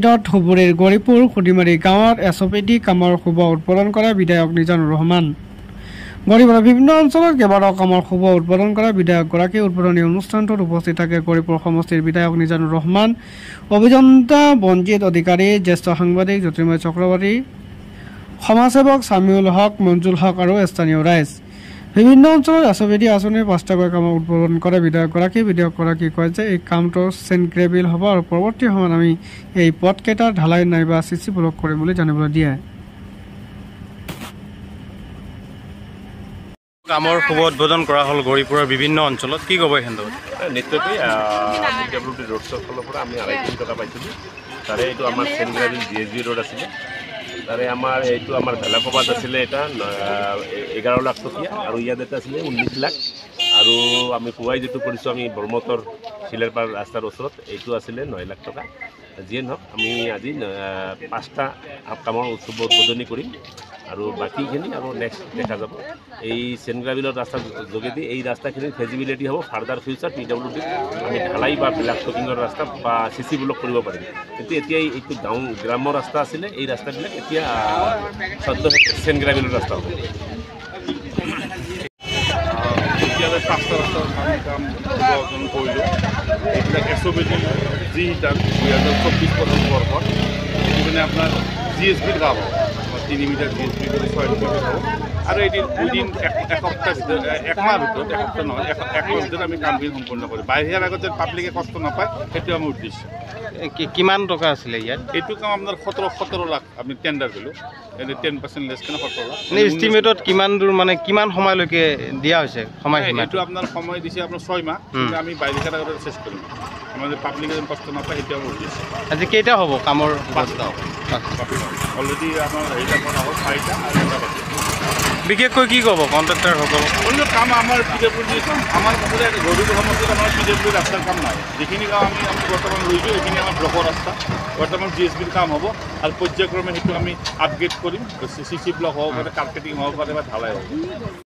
ধুবুৰীৰ গৌৰীপুৰ খুদিমাৰী গাঁৱত এছপিডি কামৰ শুভ উদ্বোধন কৰে বিধায়ক মিজানুৰ ৰহমান। গৌৰীপুৰৰ বিভিন্ন অঞ্চলত কেইবাটাও কামৰ শুভ উদ্বোধন কৰে বিধায়কগৰাকী। উদ্বোধনী অনুষ্ঠানটোত উপস্থিত থাকে গৌৰীপুৰ সমষ্টিৰ বিধায়ক মিজানুৰ ৰহমান, অভিযন্তা বঞ্জিত অধিকাৰী, জ্যেষ্ঠ সাংবাদিক জ্যোতিৰ্ময় চক্ৰৱৰ্তী, সমাজসেৱক সামিউল হক, মঞ্জুল হক আৰু স্থানীয় ৰাইজ। বিভিন্ন অঞ্চলত এছপিডি আঁচনিৰ ৫টাকৈ কামৰ উদ্বোধন কৰে বিধায়কগৰাকী। বিধায়কগৰাকীয়ে কয় যে এই কামটো চেণ্ট গ্ৰেভিল হ'ব আৰু পৰৱৰ্তী সময়ত আমি এই পথকেইটাৰ ঢালাই নাইবা চিচি ব্লক কৰিম বুলি জানিবলৈ দিয়ে। কামৰ শুভ উদ্বোধন কৰা হ'ল গৌৰীপুৰৰ বিভিন্ন অঞ্চলত, কি ক'ব এইখন? নিশ্চয়কৈ ৰোড শ্ব'ৰ ফালৰ পৰা আমি ২.৫ কোটি টকা পাইছিলোঁ। তাৰে এইটো আমাৰ চেণ্ট গ্ৰেভিল GSB ৰোড আছিলে। তাৰে আমাৰ এইটো আমাৰ ভেলাকবাদ আছিলে এটা 11 লাখ টকীয়া, আৰু ইয়াত এটা আছিলে 19 লাখ। আৰু আমি পুৱাই যিটো কৰিছোঁ আমি ব্ৰহ্মপুত্ৰৰ চিলেৰপাৰ ৰাস্তাৰ ওচৰত, এইটো আছিলে 9 লাখ টকা। যিয়ে নহওক আমি আজি 5টা কামৰ শুভ উদ্বোধনী কৰিম আৰু বাকীখিনি আৰু নেক্সট দেখা যাব। এই চেণ্ট গ্ৰেভিলৰ ৰাস্তাৰ যোগেদি এই ৰাস্তাখিনিৰ ফেজিবিলিটি হ'ব ফাৰ্ডাৰ ফিউচাৰ PWD আমি ঢালাই বা ব্লাক টকিঙৰ ৰাস্তা বা চিচি ব্লক কৰিব পাৰিম। কিন্তু এতিয়া এইটো গ্ৰাম্য ৰাস্তা আছিলে, এই ৰাস্তাবিলাক এতিয়া চেণ্ট গ্ৰেভিলৰ ৰাস্তা হ'ব। এতিয়ালৈ 5টা ৰাস্তাৰ কাম উদ্বোধন কৰিলোঁ। এইবিলাক এছপিডি যি শিতান 2024-25 বৰ্ষত মানে আপোনাৰ GSBৰ কাম হ'ব। 3 মিটাৰ GSB কৰি 6 মিটাৰ হ'ব। আৰু এদিন এসপ্তাহ ভিতৰত, একমাহৰ ভিতৰত, এসপ্তাহ নহয়, এক মাহৰ ভিতৰত আমি কামখিনি সম্পূৰ্ণ কৰিম। বাহিৰৰ আগত যেন পাব্লিকে কষ্ট নাপায়, সেইটো আমাৰ উদ্দেশ্য। কিমান টকা আছিলে ইয়াত? এইটো কাম আপোনাৰ 17 লাখ আমি টেণ্ডাৰ দিলোঁ। 10% লেছ কাৰণে 17 লাখ। এষ্টিমেটত কিমান দূৰ মানে কিমান সময়লৈকে দিয়া হৈছে? এইটো আপোনাৰ সময় দিছে আপোনাৰ 6 মাহ, কিন্তু আমি বাৰিষাৰ আগতে চেষ্টা কৰিম। আমাৰ যে পাব্লিকে যেন কষ্ট নাপায়, সেইটো আমাৰ উদ্দেশ্য। আজি কেইটা হ'ব কামৰ? 5টা হ'ব। অলৰেডি আমাৰ হেৰিটা কৰা হ'ল 4টা আৰু এটা বাকী। বিশেষকৈ কি ক'ব কণ্ট্ৰেক্টাৰসকল? অন্য কাম আমাৰ PWD আমাৰ কাষতে গৌৰীপুৰ সমষ্টিত আমাৰ PWD ৰাস্তাৰ কাম নাই। যিখিনি কাম আমি বৰ্তমান লৈছোঁ এইখিনি আমাৰ ব্লকৰ ৰাস্তা। বৰ্তমান GSBৰ কাম হ'ব আৰু পৰ্যায়ক্ৰমে সেইটো আমি আপগ্ৰেড কৰিম। CC ব্লক হ'ব পাৰে, কাৰ্পেটিং হ'ব পাৰে বা ঢালাই হ'ব।